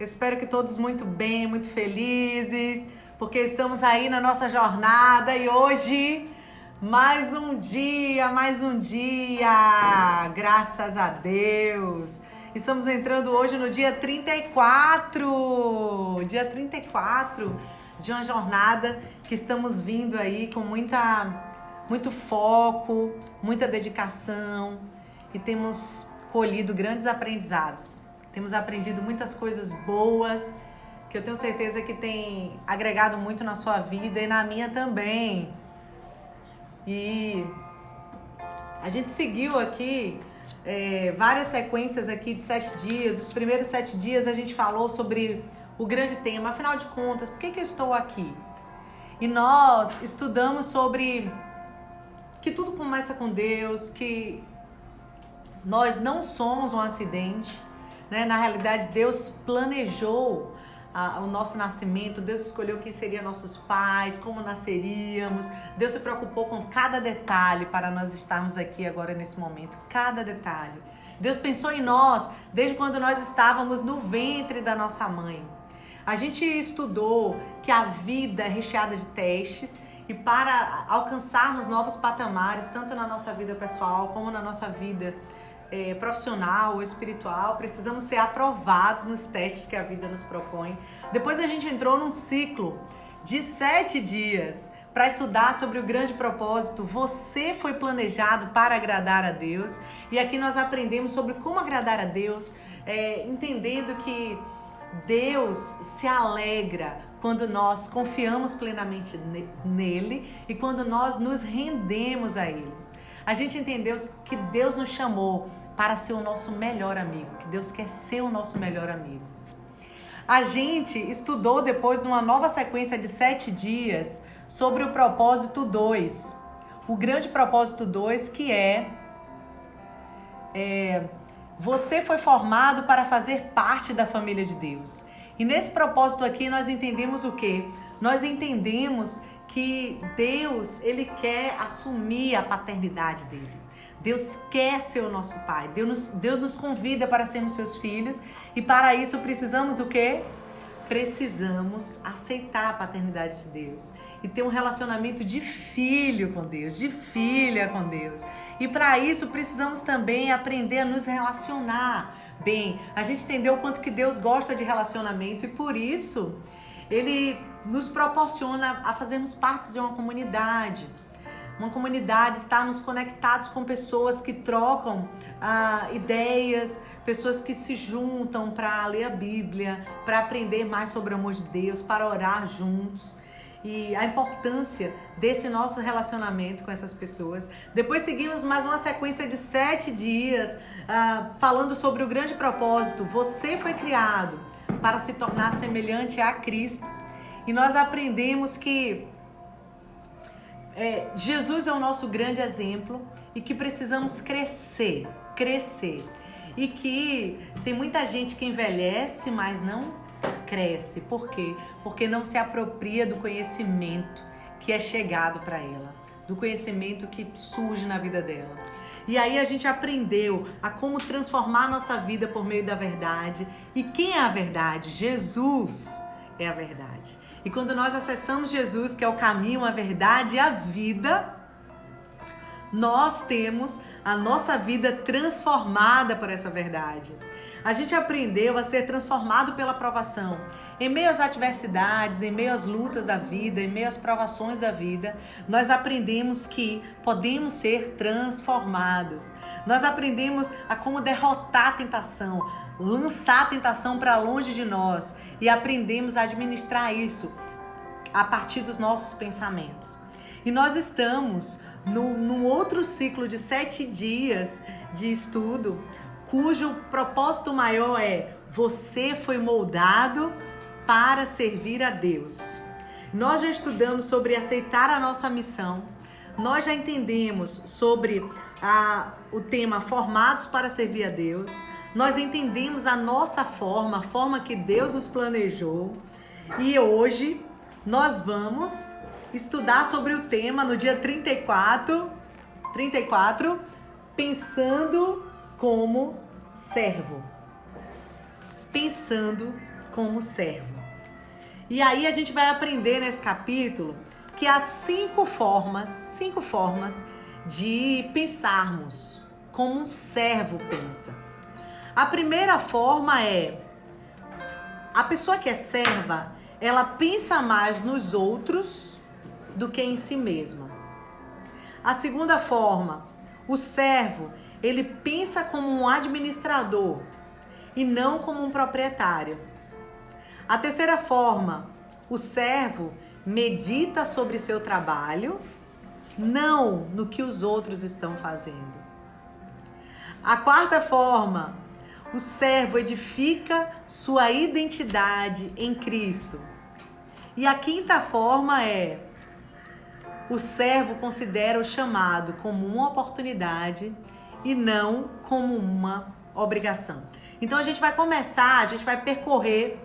Espero que todos muito bem, muito felizes, porque estamos aí na nossa jornada e hoje mais um dia, graças a Deus. Estamos entrando hoje no dia 34 de uma jornada que estamos vindo aí com muito foco, muita dedicação e temos colhido grandes aprendizados. Temos aprendido muitas coisas boas, que eu tenho certeza que tem agregado muito na sua vida e na minha também. E a gente seguiu aqui várias sequências aqui de 7 dias. Os primeiros 7 dias a gente falou sobre o grande tema, afinal de contas, por que eu estou aqui? E nós estudamos sobre que tudo começa com Deus, que nós não somos um acidente, né? Na realidade, Deus planejou o nosso nascimento, Deus escolheu quem seriam nossos pais, como nasceríamos. Deus se preocupou com cada detalhe para nós estarmos aqui agora nesse momento, cada detalhe. Deus pensou em nós desde quando nós estávamos no ventre da nossa mãe. A gente estudou que a vida é recheada de testes e para alcançarmos novos patamares, tanto na nossa vida pessoal como na nossa vida profissional ou espiritual, precisamos ser aprovados nos testes que a vida nos propõe. Depois a gente entrou num ciclo de 7 dias para estudar sobre o grande propósito. Você foi planejado para agradar a Deus, e aqui nós aprendemos sobre como agradar a Deus, entendendo que Deus se alegra quando nós confiamos plenamente nele e quando nós nos rendemos a ele. A gente entendeu que Deus nos chamou para ser o nosso melhor amigo, que Deus quer ser o nosso melhor amigo. A gente estudou depois de uma nova sequência de 7 dias sobre o propósito 2. O grande propósito 2, que você foi formado para fazer parte da família de Deus. E nesse propósito aqui nós entendemos o quê? Nós entendemos que Deus, ele quer assumir a paternidade dele. Deus quer ser o nosso pai. Deus nos convida para sermos seus filhos, e para isso precisamos o quê? Precisamos aceitar a paternidade de Deus e ter um relacionamento de filho com Deus, de filha com Deus. E para isso precisamos também aprender a nos relacionar bem. A gente entendeu o quanto que Deus gosta de relacionamento e por isso ele nos proporciona a fazermos parte de uma comunidade. Uma comunidade, estarmos conectados com pessoas que trocam ideias, pessoas que se juntam para ler a Bíblia, para aprender mais sobre o amor de Deus, para orar juntos. E a importância desse nosso relacionamento com essas pessoas. Depois seguimos mais uma sequência de 7 dias falando sobre o grande propósito. Você foi criado para se tornar semelhante a Cristo. E nós aprendemos que Jesus é o nosso grande exemplo e que precisamos crescer. E que tem muita gente que envelhece, mas não cresce. Por quê? Porque não se apropria do conhecimento que é chegado para ela, do conhecimento que surge na vida dela. E aí a gente aprendeu a como transformar a nossa vida por meio da verdade. E quem é a verdade? Jesus é a verdade. E quando nós acessamos Jesus, que é o caminho, a verdade e a vida, nós temos a nossa vida transformada por essa verdade. A gente aprendeu a ser transformado pela provação. Em meio às adversidades, em meio às lutas da vida, em meio às provações da vida, nós aprendemos que podemos ser transformados. Nós aprendemos a como derrotar a tentação, lançar a tentação para longe de nós e aprendemos a administrar isso a partir dos nossos pensamentos. E nós estamos num outro ciclo de 7 dias de estudo, cujo propósito maior é: você foi moldado para servir a Deus. Nós já estudamos sobre aceitar a nossa missão, nós já entendemos sobre o tema formados para servir a Deus, nós entendemos a nossa forma, a forma que Deus nos planejou, e hoje nós vamos estudar sobre o tema no dia 34, pensando como servo. Pensando como servo. E aí a gente vai aprender nesse capítulo que há cinco formas de pensarmos como um servo pensa. A primeira forma é: a pessoa que é serva, ela pensa mais nos outros do que em si mesma. A segunda forma, o servo, ele pensa como um administrador e não como um proprietário. A terceira forma, o servo medita sobre seu trabalho, não no que os outros estão fazendo. A quarta forma, o servo edifica sua identidade em Cristo. E a quinta forma é: o servo considera o chamado como uma oportunidade e não como uma obrigação. Então a gente vai percorrer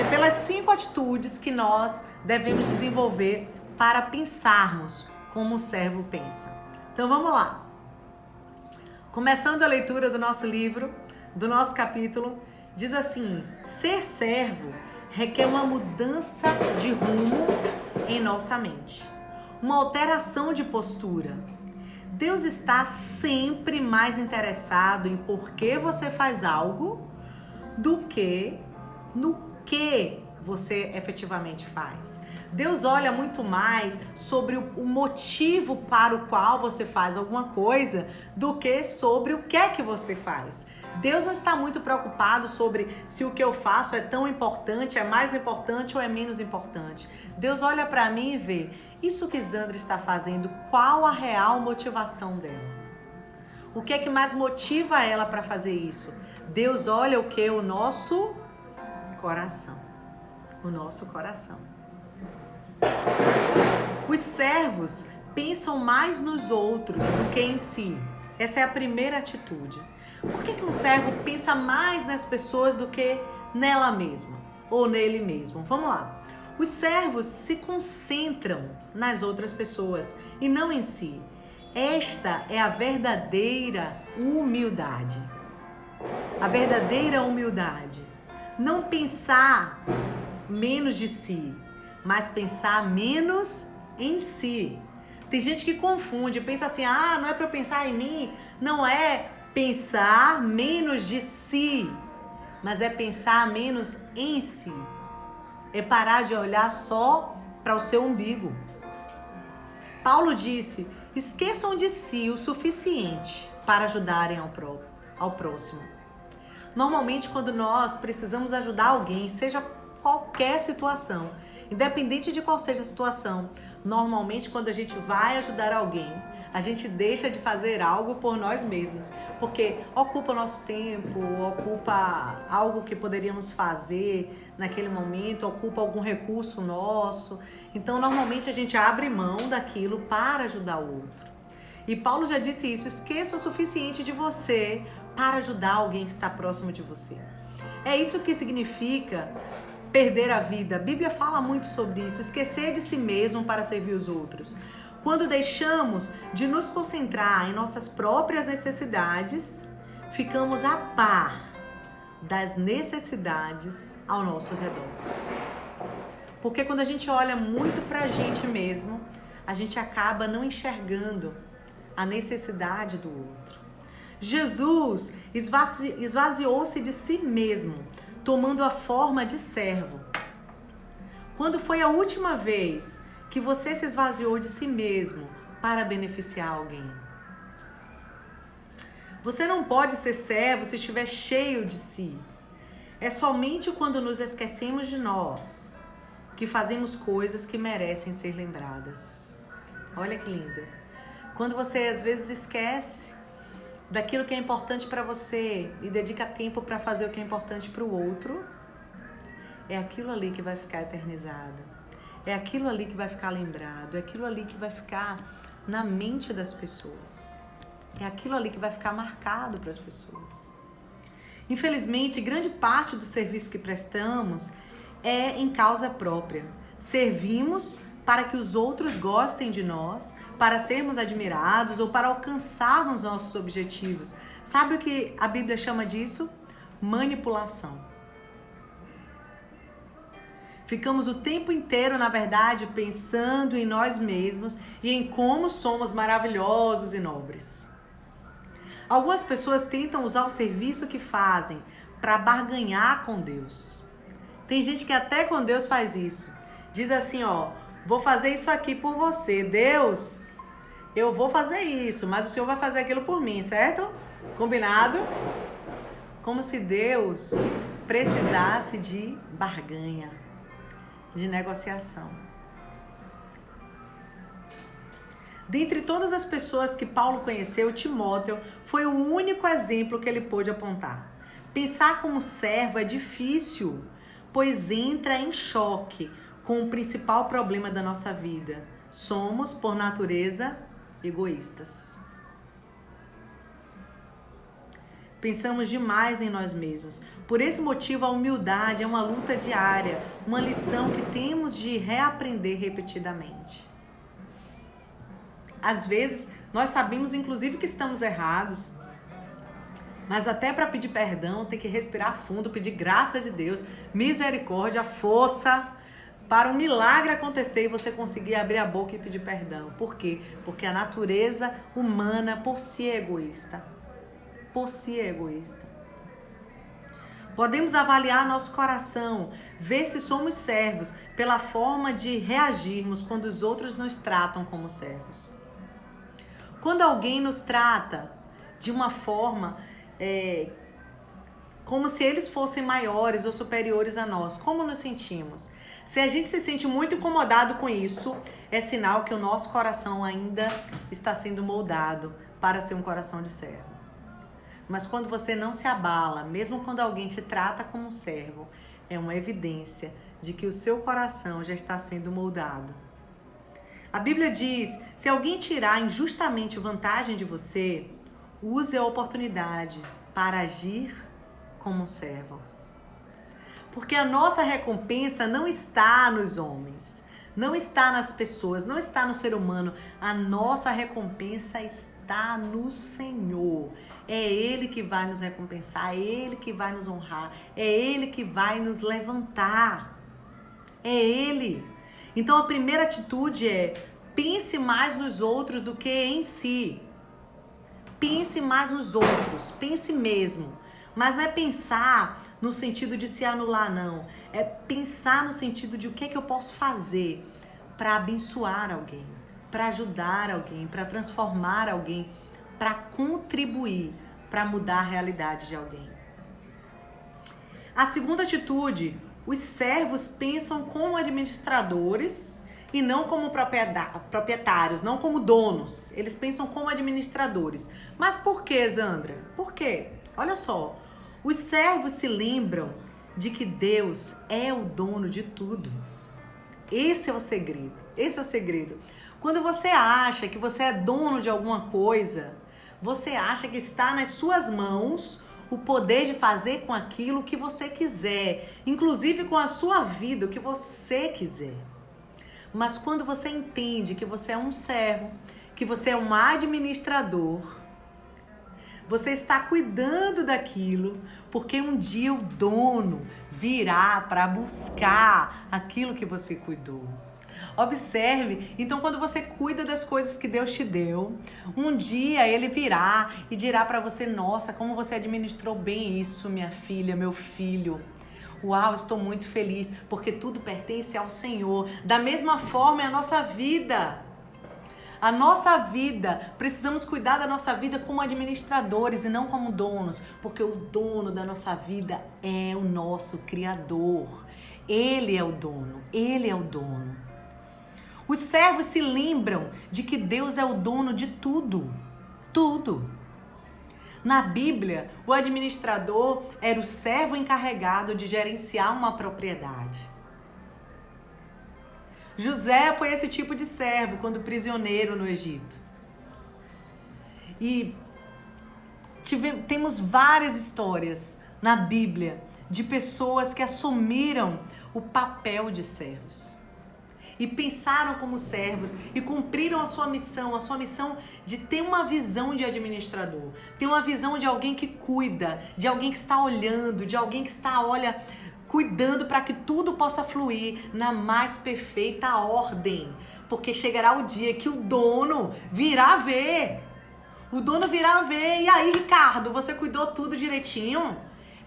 pelas 5 atitudes que nós devemos desenvolver para pensarmos como o servo pensa. Então vamos lá. Começando a leitura do nosso livro, do nosso capítulo, diz assim: ser servo requer uma mudança de rumo em nossa mente, uma alteração de postura. Deus está sempre mais interessado em por que você faz algo do que no que você efetivamente faz. Deus olha muito mais sobre o motivo para o qual você faz alguma coisa do que sobre o que é que você faz. Deus não está muito preocupado sobre se o que eu faço é tão importante, é mais importante ou é menos importante. Deus olha para mim e vê: isso que Zandra está fazendo, qual a real motivação dela? O que é que mais motiva ela para fazer isso? Deus olha o que? O nosso coração. O nosso coração. Os servos pensam mais nos outros do que em si. Essa é a primeira atitude. Por que um servo pensa mais nas pessoas do que nela mesma ou nele mesmo? Vamos lá. Os servos se concentram nas outras pessoas e não em si. Esta é a verdadeira humildade. A verdadeira humildade. Não pensar menos de si, mas pensar menos em si. Tem gente que confunde, pensa assim: não é para eu pensar em mim. Não é pensar menos de si, mas é pensar menos em si. É parar de olhar só para o seu umbigo. Paulo disse: esqueçam de si o suficiente para ajudarem ao próximo. Normalmente, quando nós precisamos ajudar alguém, seja qualquer situação, independente de qual seja a situação, normalmente quando a gente vai ajudar alguém, a gente deixa de fazer algo por nós mesmos, porque ocupa nosso tempo, ocupa algo que poderíamos fazer naquele momento, ocupa algum recurso nosso. Então, normalmente a gente abre mão daquilo para ajudar o outro. E Paulo já disse isso: esqueça o suficiente de você para ajudar alguém que está próximo de você. É isso que significa perder a vida. A Bíblia fala muito sobre isso: esquecer de si mesmo para servir os outros. Quando deixamos de nos concentrar em nossas próprias necessidades, ficamos a par das necessidades ao nosso redor. Porque quando a gente olha muito para a gente mesmo, a gente acaba não enxergando a necessidade do outro. Jesus esvaziou-se de si mesmo, tomando a forma de servo. Quando foi a última vez que você se esvaziou de si mesmo para beneficiar alguém? Você não pode ser servo se estiver cheio de si. É somente quando nos esquecemos de nós que fazemos coisas que merecem ser lembradas. Olha que lindo. Quando você às vezes esquece daquilo que é importante para você e dedica tempo para fazer o que é importante para o outro, é aquilo ali que vai ficar eternizado. É aquilo ali que vai ficar lembrado. É aquilo ali que vai ficar na mente das pessoas. É aquilo ali que vai ficar marcado para as pessoas. Infelizmente, grande parte do serviço que prestamos é em causa própria. Servimos para que os outros gostem de nós, para sermos admirados ou para alcançarmos nossos objetivos. Sabe o que a Bíblia chama disso? Manipulação. Ficamos o tempo inteiro, na verdade, pensando em nós mesmos e em como somos maravilhosos e nobres. Algumas pessoas tentam usar o serviço que fazem para barganhar com Deus. Tem gente que até com Deus faz isso. Diz assim, ó, vou fazer isso aqui por você. Deus, eu vou fazer isso, mas o Senhor vai fazer aquilo por mim, certo? Combinado? Como se Deus precisasse de barganha, de negociação. Dentre todas as pessoas que Paulo conheceu, Timóteo foi o único exemplo que ele pôde apontar. Pensar como servo é difícil, pois entra em choque com o principal problema da nossa vida. Somos, por natureza, egoístas. Pensamos demais em nós mesmos. Por esse motivo, a humildade é uma luta diária, uma lição que temos de reaprender repetidamente. Às vezes, nós sabemos, inclusive, que estamos errados, mas até para pedir perdão, tem que respirar fundo, pedir graça de Deus, misericórdia, força, para um milagre acontecer e você conseguir abrir a boca e pedir perdão. Por quê? Porque a natureza humana, por si, é egoísta. Por si é egoísta. Podemos avaliar nosso coração, ver se somos servos, pela forma de reagirmos quando os outros nos tratam como servos. Quando alguém nos trata de uma forma como se eles fossem maiores ou superiores a nós, como nos sentimos? Se a gente se sente muito incomodado com isso, é sinal que o nosso coração ainda está sendo moldado para ser um coração de servo. Mas quando você não se abala, mesmo quando alguém te trata como um servo, é uma evidência de que o seu coração já está sendo moldado. A Bíblia diz, se alguém tirar injustamente vantagem de você, use a oportunidade para agir como um servo. Porque a nossa recompensa não está nos homens, não está nas pessoas, não está no ser humano. A nossa recompensa está no Senhor. É Ele que vai nos recompensar, é Ele que vai nos honrar, é Ele que vai nos levantar. É Ele. Então a primeira atitude é: pense mais nos outros do que em si. Pense mais nos outros, pense mesmo. Mas não é pensar no sentido de se anular, não. É pensar no sentido de o que é que eu posso fazer para abençoar alguém, para ajudar alguém, para transformar alguém, para contribuir, para mudar a realidade de alguém. A segunda atitude: os servos pensam como administradores e não como proprietários, não como donos. Eles pensam como administradores. Mas por que, Zandra? Por quê? Olha só, os servos se lembram de que Deus é o dono de tudo. Esse é o segredo, esse é o segredo. Quando você acha que você é dono de alguma coisa, você acha que está nas suas mãos o poder de fazer com aquilo o que você quiser, inclusive com a sua vida, o que você quiser. Mas quando você entende que você é um servo, que você é um administrador, você está cuidando daquilo, porque um dia o dono virá para buscar aquilo que você cuidou. Observe, então quando você cuida das coisas que Deus te deu, um dia Ele virá e dirá para você: nossa, como você administrou bem isso, minha filha, meu filho. Uau, estou muito feliz, porque tudo pertence ao Senhor. Da mesma forma é a nossa vida. A nossa vida, precisamos cuidar da nossa vida como administradores e não como donos, porque o dono da nossa vida é o nosso Criador. Ele é o dono, Ele é o dono. Os servos se lembram de que Deus é o dono de tudo, tudo. Na Bíblia, o administrador era o servo encarregado de gerenciar uma propriedade. José foi esse tipo de servo quando prisioneiro no Egito. E temos várias histórias na Bíblia de pessoas que assumiram o papel de servos. E pensaram como servos e cumpriram a sua missão de ter uma visão de administrador, ter uma visão de alguém que cuida, de alguém que está olhando, de alguém que está, cuidando para que tudo possa fluir na mais perfeita ordem. Porque chegará o dia que o dono virá ver. O dono virá ver. E aí, Ricardo, você cuidou tudo direitinho?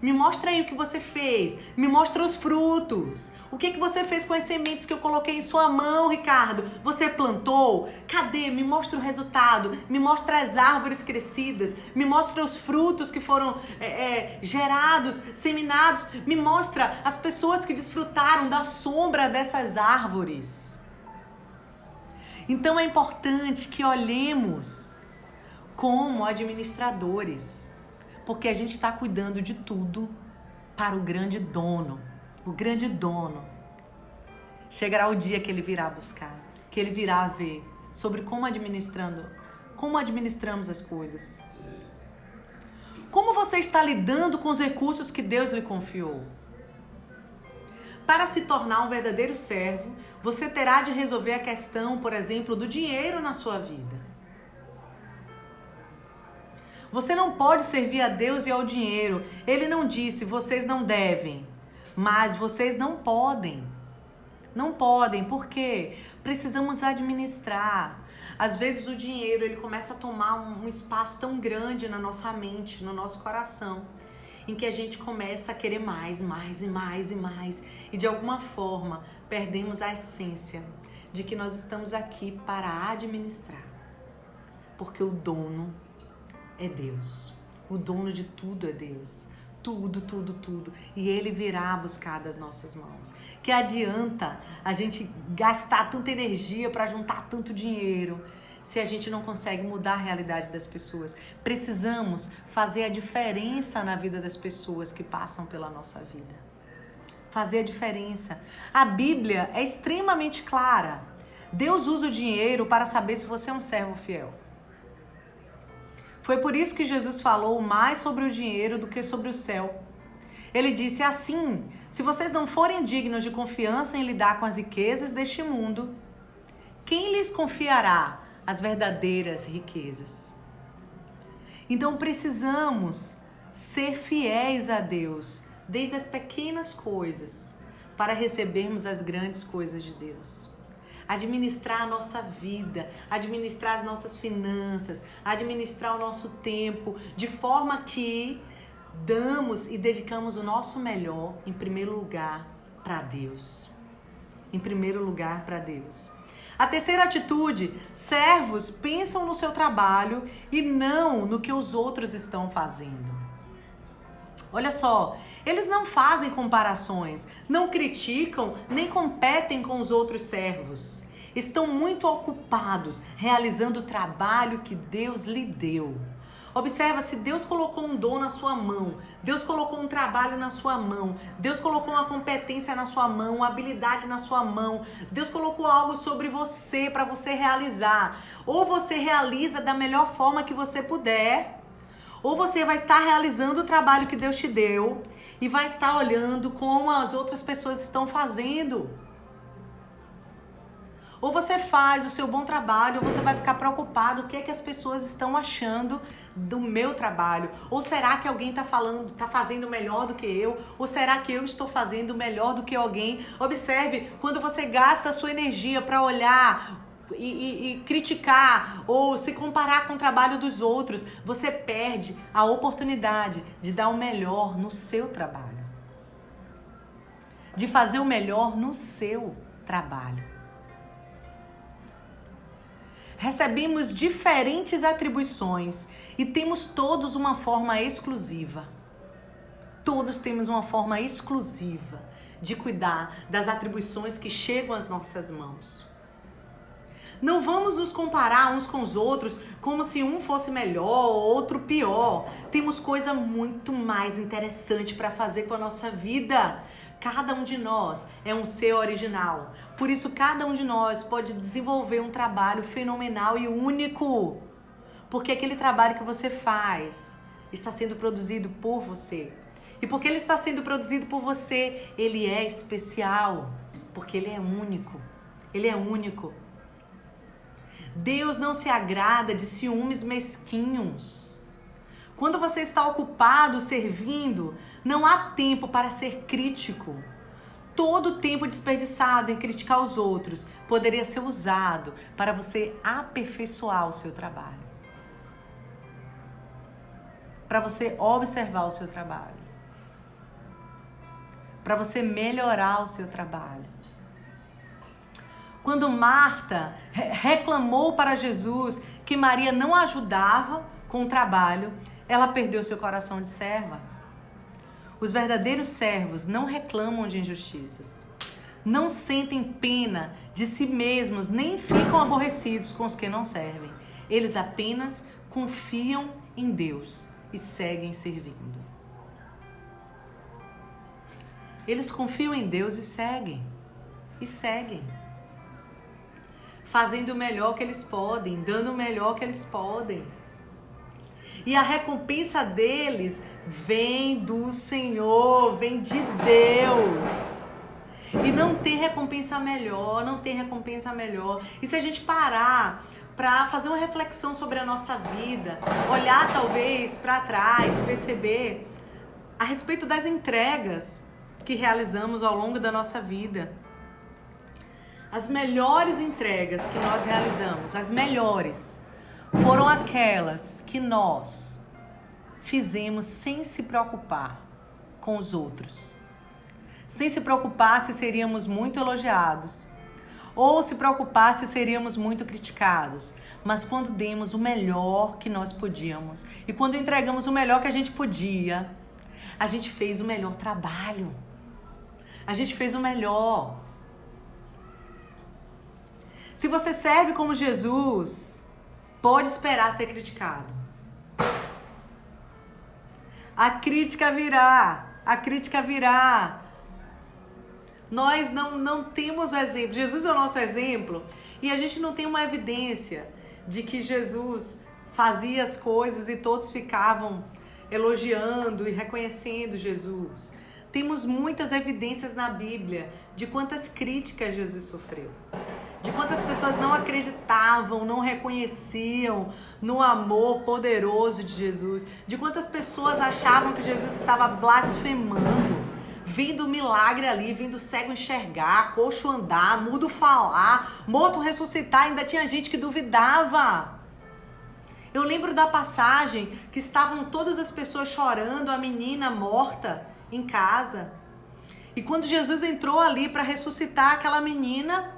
Me mostra aí o que você fez. Me mostra os frutos. O que você fez com as sementes que eu coloquei em sua mão, Ricardo? Você plantou? Cadê? Me mostra o resultado. Me mostra as árvores crescidas. Me mostra os frutos que foram gerados, seminados. Me mostra as pessoas que desfrutaram da sombra dessas árvores. Então é importante que olhemos como administradores. Porque a gente está cuidando de tudo para o grande dono. O grande dono. Chegará o dia que ele virá buscar, que ele virá ver sobre como administramos as coisas. Como você está lidando com os recursos que Deus lhe confiou? Para se tornar um verdadeiro servo, você terá de resolver a questão, por exemplo, do dinheiro na sua vida. Você não pode servir a Deus e ao dinheiro. Ele não disse, vocês não devem, mas vocês não podem. Não podem, por quê? Precisamos administrar. Às vezes o dinheiro ele começa a tomar um espaço tão grande na nossa mente, no nosso coração, em que a gente começa a querer mais, mais e mais e mais. E de alguma forma perdemos a essência de que nós estamos aqui para administrar. Porque o dono é Deus. O dono de tudo é Deus. Tudo, tudo, tudo. E Ele virá buscar das nossas mãos. Que adianta a gente gastar tanta energia para juntar tanto dinheiro se a gente não consegue mudar a realidade das pessoas? Precisamos fazer a diferença na vida das pessoas que passam pela nossa vida. Fazer a diferença. A Bíblia é extremamente clara. Deus usa o dinheiro para saber se você é um servo fiel. Foi por isso que Jesus falou mais sobre o dinheiro do que sobre o céu. Ele disse assim, se vocês não forem dignos de confiança em lidar com as riquezas deste mundo, quem lhes confiará as verdadeiras riquezas? Então precisamos ser fiéis a Deus, desde as pequenas coisas, para recebermos as grandes coisas de Deus. Administrar a nossa vida, administrar as nossas finanças, administrar o nosso tempo, de forma que damos e dedicamos o nosso melhor, em primeiro lugar, para Deus. Em primeiro lugar, para Deus. A terceira atitude, servos pensam no seu trabalho e não no que os outros estão fazendo. Olha só, eles não fazem comparações, não criticam, nem competem com os outros servos. Estão muito ocupados realizando o trabalho que Deus lhe deu. Observa, se Deus colocou um dom na sua mão, Deus colocou um trabalho na sua mão, Deus colocou uma competência na sua mão, uma habilidade na sua mão, Deus colocou algo sobre você para você realizar. Ou você realiza da melhor forma que você puder, ou você vai estar realizando o trabalho que Deus te deu e vai estar olhando como as outras pessoas estão fazendo. Ou você faz o seu bom trabalho, ou você vai ficar preocupado o que é que as pessoas estão achando do meu trabalho. Ou será que alguém está fazendo melhor do que eu? Ou será que eu estou fazendo melhor do que alguém? Observe, quando você gasta a sua energia para olhar e criticar ou se comparar com o trabalho dos outros, você perde a oportunidade de dar o melhor no seu trabalho. De fazer o melhor no seu trabalho. Recebemos diferentes atribuições e temos todos uma forma exclusiva. Todos temos uma forma exclusiva de cuidar das atribuições que chegam às nossas mãos. Não vamos nos comparar uns com os outros como se um fosse melhor ou outro pior. Temos coisa muito mais interessante para fazer com a nossa vida. Cada um de nós é um ser original. Por isso, cada um de nós pode desenvolver um trabalho fenomenal e único. Porque aquele trabalho que você faz está sendo produzido por você. E porque ele está sendo produzido por você, ele é especial. Porque ele é único. Ele é único. Deus não se agrada de ciúmes mesquinhos. Quando você está ocupado servindo, Não há tempo para ser crítico. Todo o tempo desperdiçado em criticar os outros poderia ser usado para você aperfeiçoar o seu trabalho. Para você observar o seu trabalho. Para você melhorar o seu trabalho. Quando Marta reclamou para Jesus que Maria não ajudava com o trabalho, ela perdeu seu coração de serva. Os verdadeiros servos não reclamam de injustiças, não sentem pena de si mesmos, nem ficam aborrecidos com os que não servem. Eles apenas confiam em Deus e seguem servindo. Eles confiam em Deus e seguem. Fazendo o melhor que eles podem, dando o melhor que eles podem. E a recompensa deles vem do Senhor, vem de Deus. E não tem recompensa melhor, E se a gente parar para fazer uma reflexão sobre a nossa vida, olhar talvez para trás e perceber a respeito das entregas que realizamos ao longo da nossa vida. As melhores entregas que nós realizamos, as melhores, foram aquelas que nós fizemos sem se preocupar com os outros. Sem se preocupar se seríamos muito elogiados ou se preocupar se seríamos muito criticados. Mas quando demos o melhor que nós podíamos e quando entregamos o melhor que a gente podia, a gente fez o melhor trabalho. A gente fez o melhor. Se você serve como Jesus, pode esperar ser criticado. A crítica virá. Nós não temos exemplo. Jesus é o nosso exemplo e a gente não tem uma evidência de que Jesus fazia as coisas e todos ficavam elogiando e reconhecendo Jesus. Temos muitas evidências na Bíblia de quantas críticas Jesus sofreu. De quantas pessoas não acreditavam, não reconheciam no amor poderoso de Jesus. De quantas pessoas achavam que Jesus estava blasfemando. Vendo milagre ali, vendo cego enxergar, coxo andar, mudo falar, morto ressuscitar. Ainda tinha gente que duvidava. Eu lembro da passagem que estavam todas as pessoas chorando, a menina morta em casa. E quando Jesus entrou ali para ressuscitar aquela menina,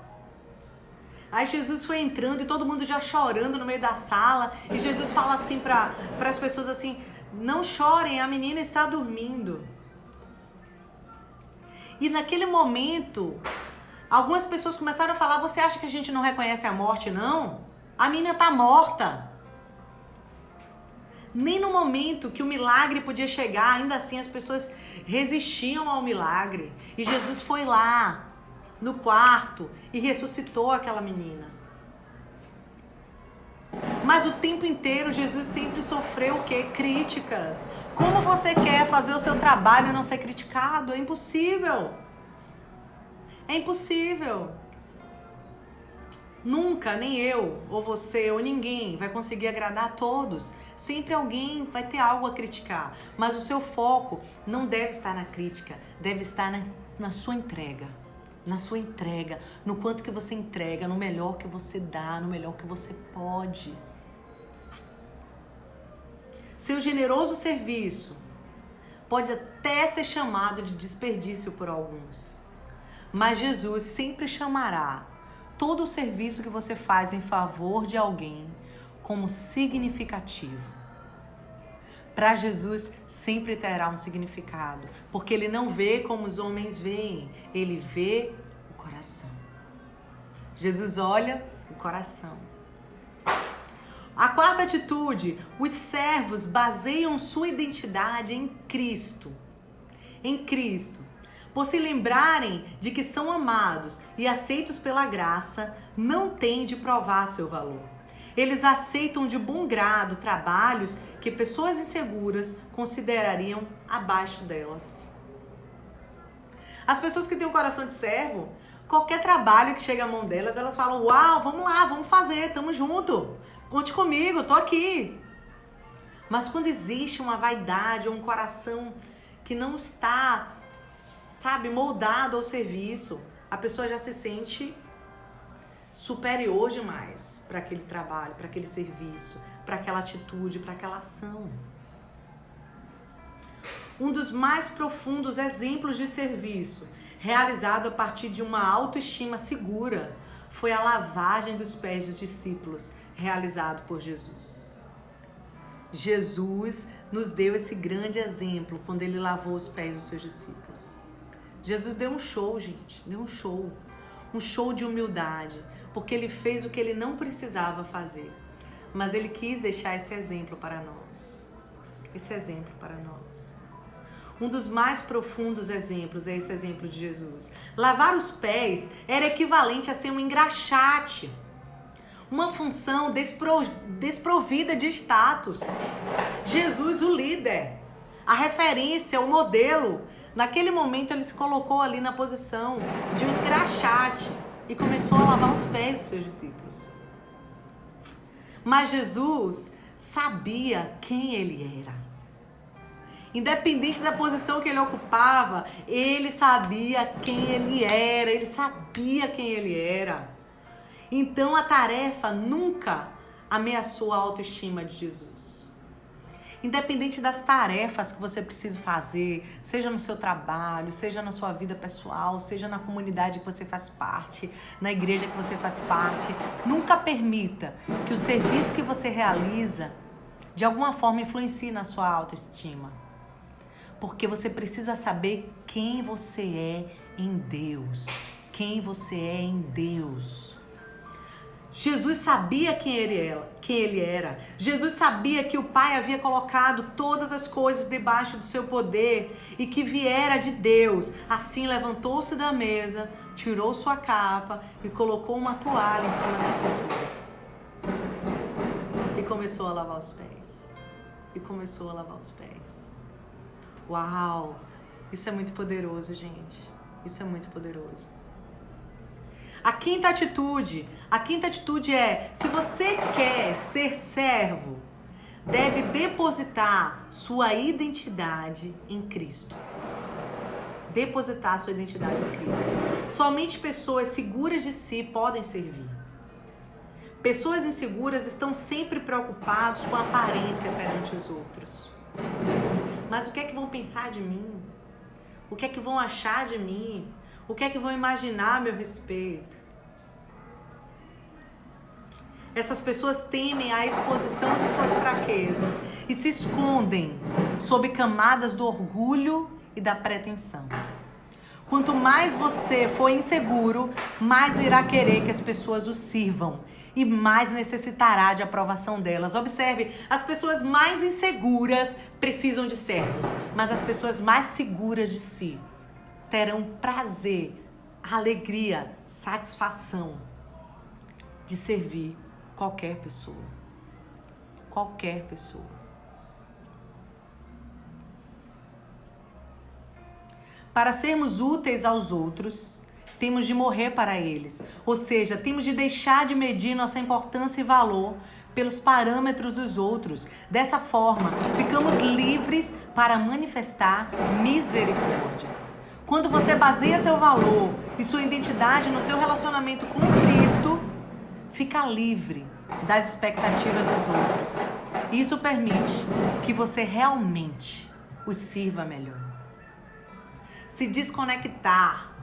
aí Jesus foi entrando e todo mundo já chorando no meio da sala. E Jesus fala assim para as pessoas assim: não chorem, a menina está dormindo. E naquele momento, algumas pessoas começaram a falar: você acha que a gente não reconhece a morte, não? A menina está morta. Nem no momento que o milagre podia chegar, ainda assim as pessoas resistiam ao milagre. E Jesus foi lá no quarto e ressuscitou aquela menina. Mas o tempo inteiro Jesus sempre sofreu o quê? Críticas. Como você quer fazer o seu trabalho e não ser criticado? É impossível. É impossível. Nunca, nem eu, ou você, ou ninguém vai conseguir agradar a todos. Sempre alguém vai ter algo a criticar. Mas o seu foco não deve estar na crítica, deve estar na sua entrega. Na sua entrega, no quanto que você entrega, no melhor que você dá, no melhor que você pode. Seu generoso serviço pode até ser chamado de desperdício por alguns, mas Jesus sempre chamará todo o serviço que você faz em favor de alguém como significativo. Para Jesus sempre terá um significado, porque ele não vê como os homens veem, ele vê o coração. Jesus olha o coração. A quarta atitude: os servos baseiam sua identidade em Cristo. Em Cristo. Por se lembrarem de que são amados e aceitos pela graça, não têm de provar seu valor. Eles aceitam de bom grado trabalhos que pessoas inseguras considerariam abaixo delas. As pessoas que têm um coração de servo, qualquer trabalho que chega à mão delas, elas falam: uau, vamos lá, vamos fazer, tamo junto. Conte comigo, tô aqui. Mas quando existe uma vaidade ou um coração que não está, sabe, moldado ao serviço, a pessoa já se sente superior demais para aquele trabalho, para aquele serviço, para aquela atitude, para aquela ação. Um dos mais profundos exemplos de serviço realizado a partir de uma autoestima segura foi a lavagem dos pés dos discípulos, realizado por Jesus. Jesus nos deu esse grande exemplo quando ele lavou os pés dos seus discípulos. Jesus deu um show, gente, deu um show de humildade, porque ele fez o que ele não precisava fazer, mas ele quis deixar esse exemplo para nós. Esse exemplo para nós. Um dos mais profundos exemplos é esse exemplo de Jesus. Lavar os pés era equivalente a ser um engraxate, uma função desprovida de status. Jesus, o líder, a referência, o modelo, naquele momento ele se colocou ali na posição de um engraxate e começou a lavar os pés dos seus discípulos. Mas Jesus sabia quem ele era. Independente da posição que ele ocupava, ele sabia quem ele era, ele sabia quem ele era. Então a tarefa nunca ameaçou a autoestima de Jesus. Independente das tarefas que você precisa fazer, seja no seu trabalho, seja na sua vida pessoal, seja na comunidade que você faz parte, na igreja que você faz parte, nunca permita que o serviço que você realiza de alguma forma influencie na sua autoestima. Porque você precisa saber quem você é em Deus. Quem você é em Deus. Jesus sabia quem ele era. Jesus sabia que o Pai havia colocado todas as coisas debaixo do seu poder e que viera de Deus. Assim levantou-se da mesa, tirou sua capa e colocou uma toalha em cima da cintura. E começou a lavar os pés. Uau! Isso é muito poderoso, gente. Isso é muito poderoso. A quinta atitude é, se você quer ser servo, deve depositar sua identidade em Cristo. Depositar sua identidade em Cristo. Somente pessoas seguras de si podem servir. Pessoas inseguras estão sempre preocupadas com a aparência perante os outros. Mas o que é que vão pensar de mim? O que é que vão achar de mim? O que é que vão imaginar a meu respeito? Essas pessoas temem a exposição de suas fraquezas e se escondem sob camadas do orgulho e da pretensão. Quanto mais você for inseguro, mais irá querer que as pessoas o sirvam e mais necessitará de aprovação delas. Observe, as pessoas mais inseguras precisam de servos, mas as pessoas mais seguras de si terão prazer, alegria, satisfação de servir qualquer pessoa. Qualquer pessoa. Para sermos úteis aos outros, temos de morrer para eles. Ou seja, temos de deixar de medir nossa importância e valor pelos parâmetros dos outros. Dessa forma, ficamos livres para manifestar misericórdia. Quando você baseia seu valor e sua identidade no seu relacionamento com Cristo, fica livre das expectativas dos outros. Isso permite que você realmente os sirva melhor. Se desconectar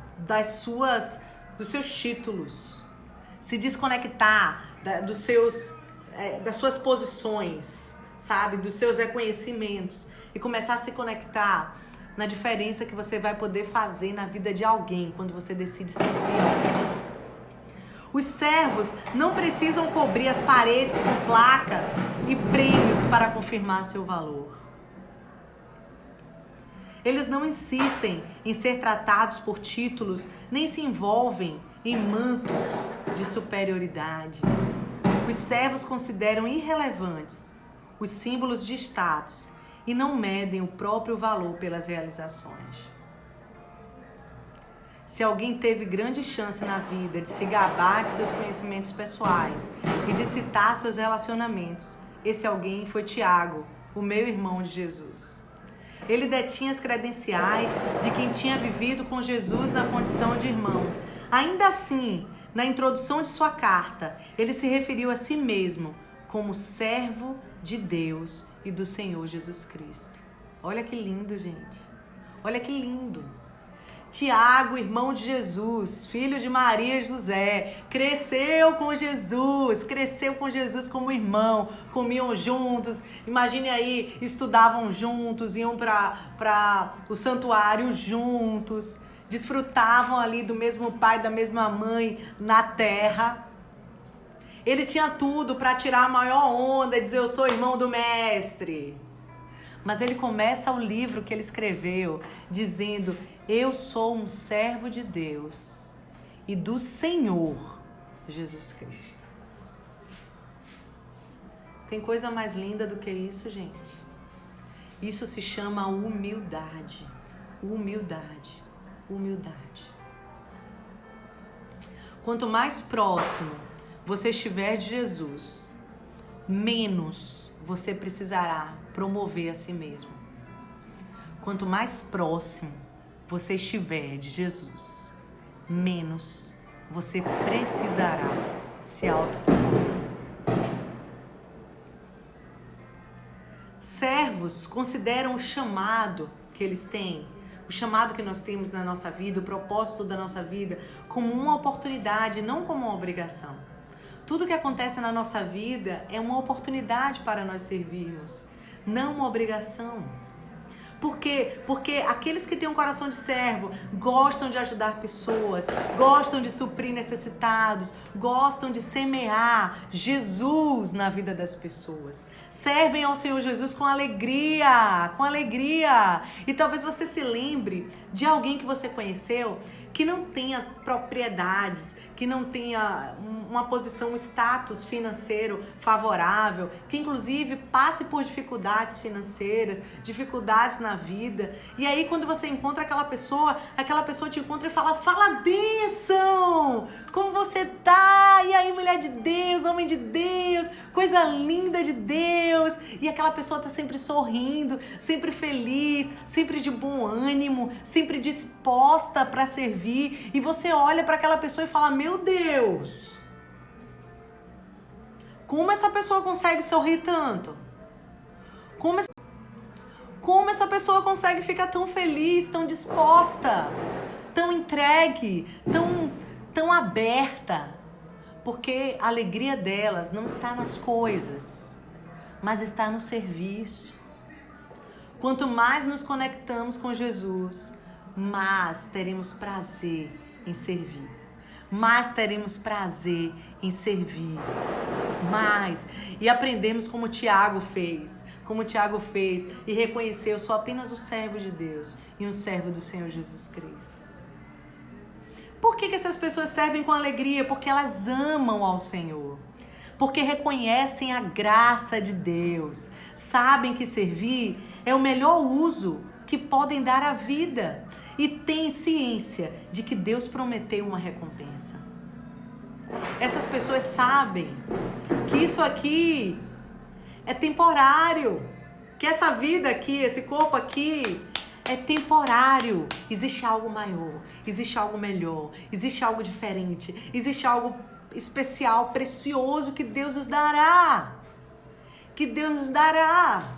dos seus títulos, se desconectar das suas posições, sabe, dos seus reconhecimentos e começar a se conectar na diferença que você vai poder fazer na vida de alguém quando você decide servir alguém. Os servos não precisam cobrir as paredes com placas e prêmios para confirmar seu valor. Eles não insistem em ser tratados por títulos, nem se envolvem em mantos de superioridade. Os servos consideram irrelevantes os símbolos de status e não medem o próprio valor pelas realizações. Se alguém teve grande chance na vida de se gabar de seus conhecimentos pessoais e de citar seus relacionamentos, esse alguém foi Tiago, o meu irmão de Jesus. Ele detinha as credenciais de quem tinha vivido com Jesus na condição de irmão. Ainda assim, na introdução de sua carta, ele se referiu a si mesmo como servo de Deus e do Senhor Jesus Cristo. Olha que lindo, gente. Olha que lindo. Tiago, irmão de Jesus, filho de Maria e José, cresceu com Jesus como irmão, comiam juntos, imagine aí, estudavam juntos, iam para o santuário juntos, desfrutavam ali do mesmo pai, da mesma mãe na terra. Ele tinha tudo para tirar a maior onda e dizer: eu sou irmão do mestre. Mas ele começa o livro que ele escreveu dizendo: eu sou um servo de Deus e do Senhor Jesus Cristo. Tem coisa mais linda do que isso, gente? Isso se chama humildade. Humildade. Humildade. Quanto mais próximo você estiver de Jesus, menos você precisará promover a si mesmo. Quanto mais próximo você estiver de Jesus, menos você precisará se autopromover. Servos consideram o chamado que eles têm, o chamado que nós temos na nossa vida, o propósito da nossa vida, como uma oportunidade, não como uma obrigação. Tudo que acontece na nossa vida é uma oportunidade para nós servirmos, não uma obrigação. Por quê? Porque aqueles que têm um coração de servo gostam de ajudar pessoas, gostam de suprir necessitados, gostam de semear Jesus na vida das pessoas. Servem ao Senhor Jesus com alegria, com alegria. E talvez você se lembre de alguém que você conheceu que não tenha propriedades, que não tenha uma posição, um status financeiro favorável, que inclusive passe por dificuldades financeiras, dificuldades na vida. E aí quando você encontra aquela pessoa te encontra e fala bênção! Como você tá? E aí, mulher de Deus, homem de Deus, coisa linda de Deus. E aquela pessoa tá sempre sorrindo, sempre feliz, sempre de bom ânimo, sempre disposta para servir. E você olha para aquela pessoa e fala: meu Deus, como essa pessoa consegue sorrir tanto? Como essa pessoa consegue ficar tão feliz, tão disposta, tão entregue, tão aberta? Porque a alegria delas não está nas coisas, mas está no serviço. Quanto mais nos conectamos com Jesus, mais teremos prazer em servir. Mais teremos prazer em servir. Mais. E aprendemos como Tiago fez. E reconheceu: eu sou apenas um servo de Deus e um servo do Senhor Jesus Cristo. Por que essas pessoas servem com alegria? Porque elas amam ao Senhor. Porque reconhecem a graça de Deus. Sabem que servir é o melhor uso que podem dar à vida. E têm ciência de que Deus prometeu uma recompensa. Essas pessoas sabem que isso aqui é temporário. Que essa vida aqui, esse corpo aqui, é temporário. Existe algo maior, existe algo melhor, existe algo diferente, existe algo especial, precioso que Deus nos dará. Que Deus nos dará.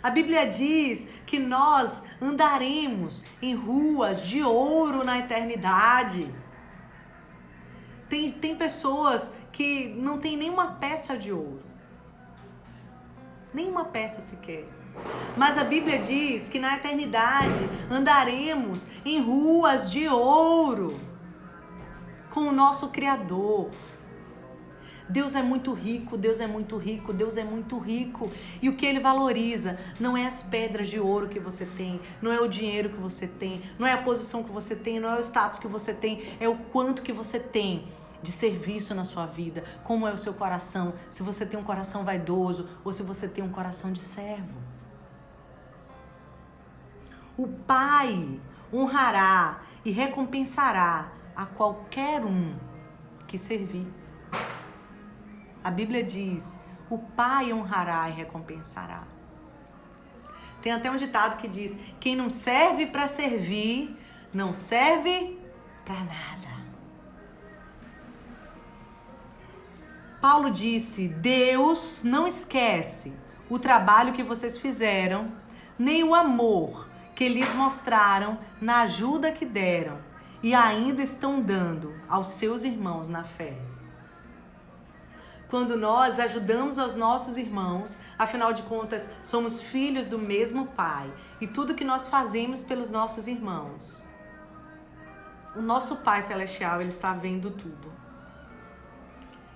A Bíblia diz que nós andaremos em ruas de ouro na eternidade. Tem pessoas que não tem nenhuma peça de ouro. Nenhuma peça sequer. Mas a Bíblia diz que na eternidade andaremos em ruas de ouro com o nosso Criador. Deus é muito rico, Deus é muito rico, Deus é muito rico. E o que Ele valoriza não é as pedras de ouro que você tem, não é o dinheiro que você tem, não é a posição que você tem, não é o status que você tem, é o quanto que você tem de serviço na sua vida, como é o seu coração, se você tem um coração vaidoso ou se você tem um coração de servo. O Pai honrará e recompensará a qualquer um que servir. A Bíblia diz: o Pai honrará e recompensará. Tem até um ditado que diz: quem não serve para servir, não serve para nada. Paulo disse: Deus não esquece o trabalho que vocês fizeram, nem o amor que lhes mostraram na ajuda que deram e ainda estão dando aos seus irmãos na fé. Quando nós ajudamos os nossos irmãos, afinal de contas, somos filhos do mesmo Pai. E tudo que nós fazemos pelos nossos irmãos, o nosso Pai Celestial, Ele está vendo tudo.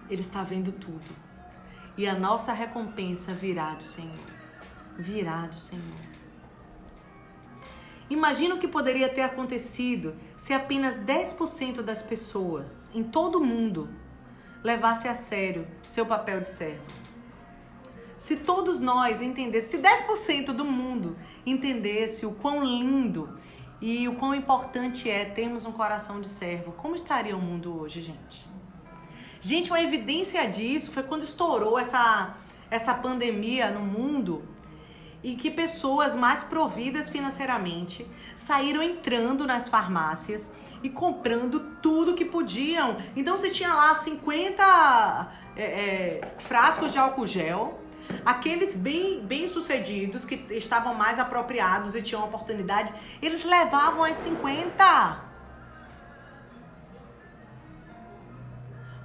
Ele está vendo tudo. E a nossa recompensa virá do Senhor. Virá do Senhor. Imagina o que poderia ter acontecido se apenas 10% das pessoas em todo o mundo levasse a sério seu papel de servo. Se todos nós entendêssemos, se 10% do mundo entendesse o quão lindo e o quão importante é termos um coração de servo, como estaria o mundo hoje, gente? Gente, uma evidência disso foi quando estourou essa pandemia no mundo e que pessoas mais providas financeiramente saíram entrando nas farmácias e comprando tudo que podiam. Então você tinha lá 50 frascos de álcool gel, aqueles bem sucedidos que estavam mais apropriados e tinham oportunidade, eles levavam as 50.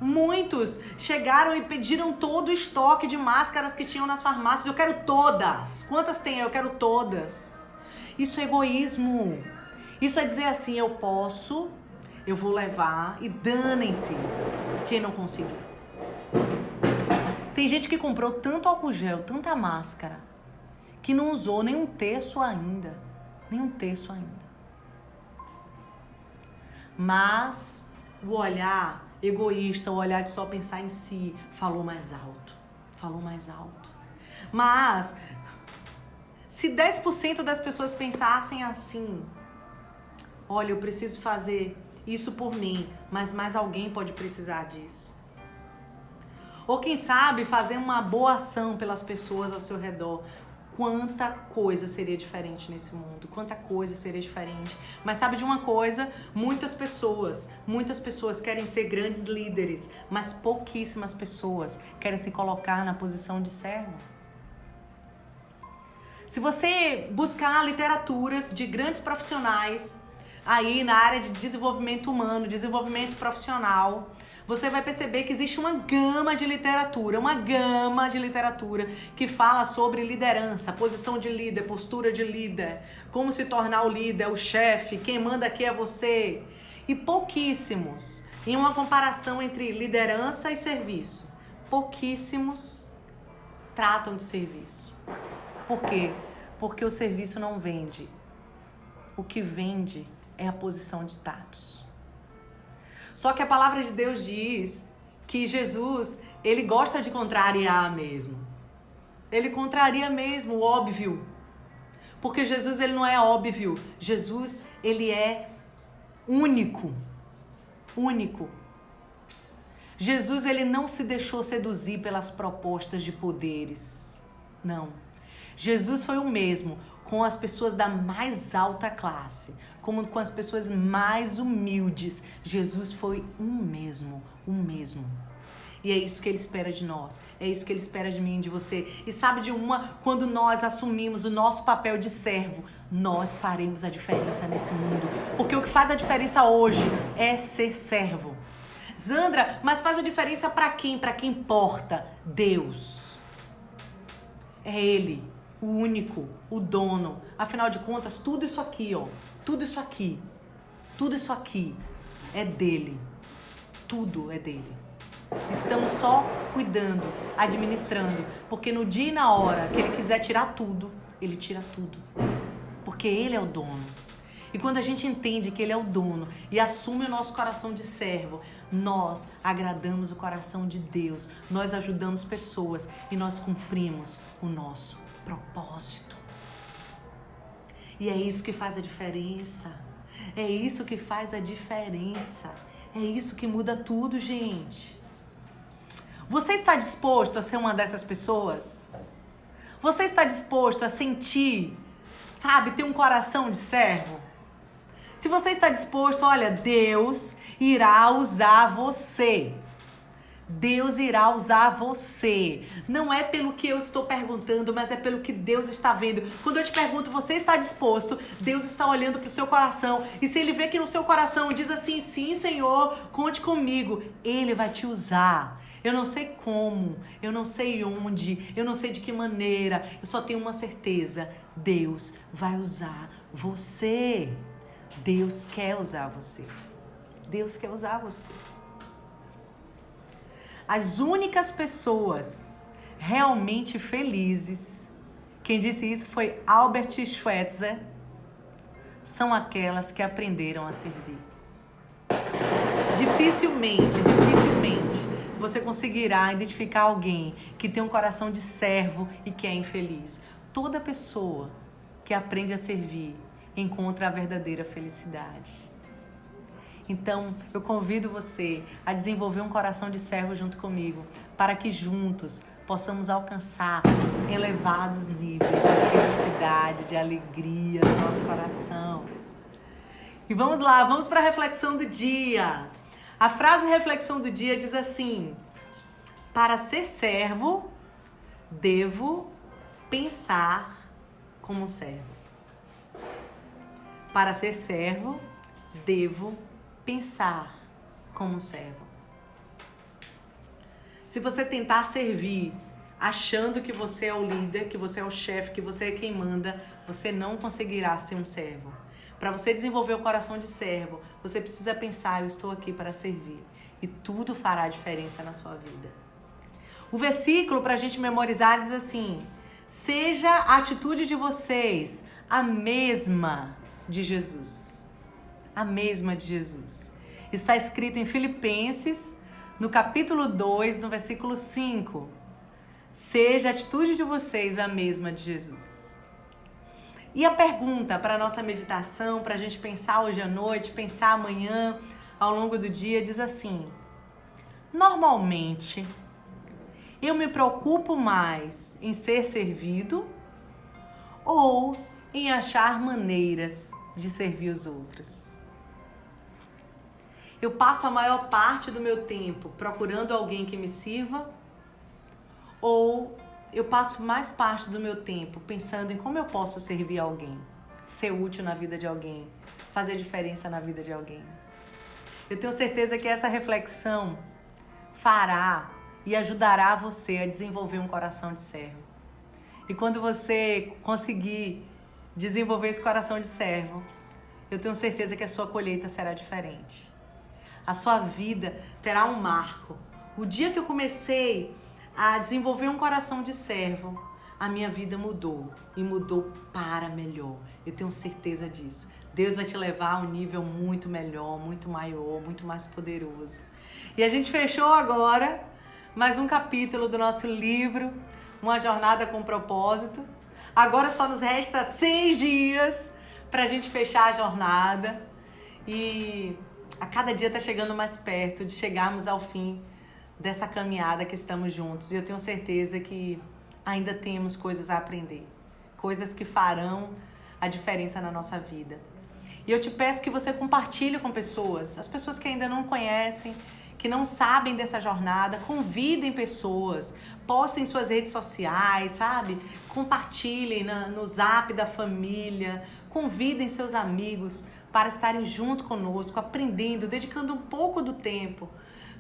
Muitos chegaram e pediram todo o estoque de máscaras que tinham nas farmácias. Eu quero todas. Quantas tem? Eu quero todas. Isso é egoísmo. Isso é dizer assim, eu posso, eu vou levar e danem-se quem não conseguir. Tem gente que comprou tanto álcool gel, tanta máscara, que não usou nem um terço ainda. Nem um terço ainda. Mas o olhar egoísta, o olhar de só pensar em si, falou mais alto. Falou mais alto. Mas se 10% das pessoas pensassem assim, olha, eu preciso fazer isso por mim, mas mais alguém pode precisar disso. Ou quem sabe fazer uma boa ação pelas pessoas ao seu redor. Quanta coisa seria diferente nesse mundo, quanta coisa seria diferente. Mas sabe de uma coisa? Muitas pessoas querem ser grandes líderes, mas pouquíssimas pessoas querem se colocar na posição de servo. Se você buscar literaturas de grandes profissionais aí na área de desenvolvimento humano, desenvolvimento profissional, você vai perceber que existe uma gama de literatura que fala sobre liderança, posição de líder, postura de líder, como se tornar o líder, o chefe, quem manda aqui é você. E pouquíssimos, em uma comparação entre liderança e serviço, pouquíssimos tratam de serviço. Por quê? Porque o serviço não vende. O que vende é a posição de status. Só que a palavra de Deus diz que Jesus, ele gosta de contrariar mesmo. Ele contraria mesmo o óbvio. Porque Jesus, ele não é óbvio. Jesus, ele é único. Único. Jesus, ele não se deixou seduzir pelas propostas de poderes. Não. Jesus foi o mesmo com as pessoas da mais alta classe, como com as pessoas mais humildes. Jesus foi o mesmo. E é isso que ele espera de nós, é isso que ele espera de mim e de você. E sabe de uma, quando nós assumimos o nosso papel de servo, nós faremos a diferença nesse mundo. Porque o que faz a diferença hoje é ser servo. Zandra, mas faz a diferença para quem? Para quem importa? Deus. É Ele, o único, o dono. Afinal de contas, tudo isso aqui, tudo isso aqui é dele. Tudo é dele. Estamos só cuidando, administrando, porque no dia e na hora que ele quiser tirar tudo, ele tira tudo. Porque ele é o dono. E quando a gente entende que ele é o dono e assume o nosso coração de servo, nós agradamos o coração de Deus, nós ajudamos pessoas e nós cumprimos o nosso propósito. E é isso que faz a diferença. É isso que faz a diferença. É isso que muda tudo, gente. Você está disposto a ser uma dessas pessoas? Você está disposto a sentir sabe, ter um coração de servo? Se você está disposto, olha, Deus irá usar você. Deus irá usar você. Não é pelo que eu estou perguntando, mas é pelo que Deus está vendo. Quando eu te pergunto, você está disposto? Deus está olhando para o seu coração. E se Ele vê que no seu coração diz assim, sim, Senhor, conte comigo, Ele vai te usar. Eu não sei como, eu não sei onde, eu não sei de que maneira. Eu só tenho uma certeza. Deus vai usar você. Deus quer usar você. Deus quer usar você. As únicas pessoas realmente felizes, quem disse isso foi Albert Schweitzer, são aquelas que aprenderam a servir. Dificilmente você conseguirá identificar alguém que tem um coração de servo e que é infeliz. Toda pessoa que aprende a servir encontra a verdadeira felicidade. Então, eu convido você a desenvolver um coração de servo junto comigo, para que juntos possamos alcançar elevados níveis de felicidade, de alegria no nosso coração. E vamos lá, vamos para a reflexão do dia. A frase reflexão do dia diz assim: para ser servo, devo pensar como um servo. Para ser servo, devo pensar como um servo. Se você tentar servir achando que você é o líder, que você é o chefe, que você é quem manda, você não conseguirá ser um servo. Para você desenvolver o coração de servo, você precisa pensar, eu estou aqui para servir. E tudo fará diferença na sua vida. O versículo para a gente memorizar diz assim: seja a atitude de vocês a mesma de Jesus. A mesma de Jesus. Está escrito em Filipenses, no capítulo 2, no versículo 5. Seja a atitude de vocês a mesma de Jesus. E a pergunta para a nossa meditação, para a gente pensar hoje à noite, pensar amanhã, ao longo do dia, diz assim: normalmente, eu me preocupo mais em ser servido ou em achar maneiras de servir os outros? Eu passo a maior parte do meu tempo procurando alguém que me sirva, ou eu passo mais parte do meu tempo pensando em como eu posso servir alguém, ser útil na vida de alguém, fazer diferença na vida de alguém? Eu tenho certeza que essa reflexão fará e ajudará você a desenvolver um coração de servo. E quando você conseguir desenvolver esse coração de servo, eu tenho certeza que a sua colheita será diferente. A sua vida terá um marco. O dia que eu comecei a desenvolver um coração de servo, a minha vida mudou. E mudou para melhor. Eu tenho certeza disso. Deus vai te levar a um nível muito melhor, muito maior, muito mais poderoso. E a gente fechou agora mais um capítulo do nosso livro, Uma Jornada com Propósitos. Agora só nos resta 6 dias para a gente fechar a jornada. E a cada dia está chegando mais perto de chegarmos ao fim dessa caminhada que estamos juntos. E eu tenho certeza que ainda temos coisas a aprender. Coisas que farão a diferença na nossa vida. E eu te peço que você compartilhe com pessoas, as pessoas que ainda não conhecem, que não sabem dessa jornada, convidem pessoas, postem em suas redes sociais, sabe? Compartilhem no zap da família, convidem seus amigos para estarem junto conosco, aprendendo, dedicando um pouco do tempo,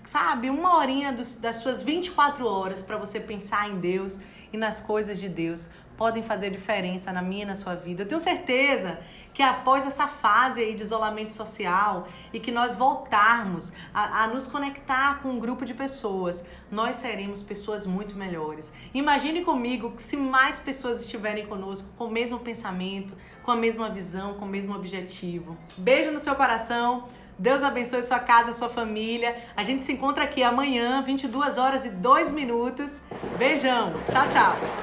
sabe? 1 horinha das suas 24 horas para você pensar em Deus e nas coisas de Deus podem fazer diferença na minha e na sua vida. Eu tenho certeza que após essa fase aí de isolamento social e que nós voltarmos a nos conectar com um grupo de pessoas, nós seremos pessoas muito melhores. Imagine comigo que se mais pessoas estiverem conosco com o mesmo pensamento, com a mesma visão, com o mesmo objetivo. Beijo no seu coração. Deus abençoe sua casa, sua família. A gente se encontra aqui amanhã, 22 horas e 2 minutos. Beijão. Tchau, tchau.